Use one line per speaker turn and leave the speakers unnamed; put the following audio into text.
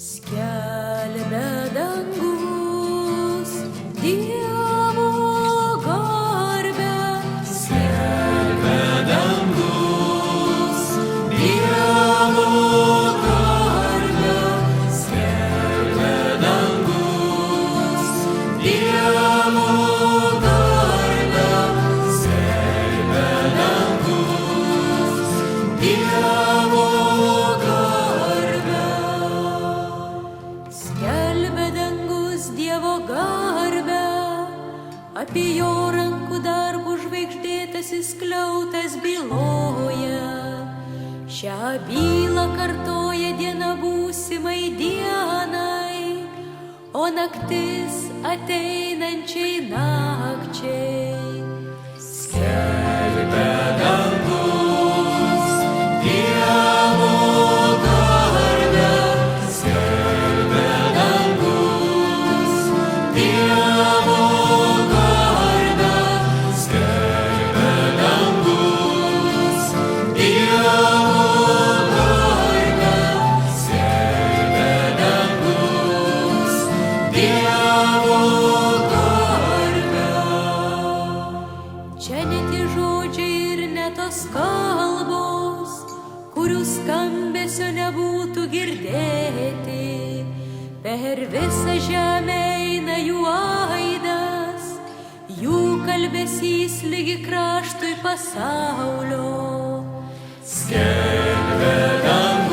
Skelbia dangus Dievo garbę,
Skelbia dangus Dievo garbę, skelbia dangus Dievo garbę, skelbia dangus Dievo garbę.
Skelbia dangus Dievo garbę, apie jo rankų darbų žvaigždėtasis skliautas byloja. Šią bylą kartoja diena būsimai dienai, o naktis ateinančiai nakčiai.
Skelbia dangus Dievo garbę, skelbia dangus Dievo garbę, skelbia dangus Dievo garbę, skelbia dangus Dievo garbę.
Čia ne tie žodžiai ir ne tos kalbos, kurių skambesio nebūtų girdėti. Per visą žemę eina jų aidas, jų kalbesys lygi kraštui pasaulio.
Skelbia dangus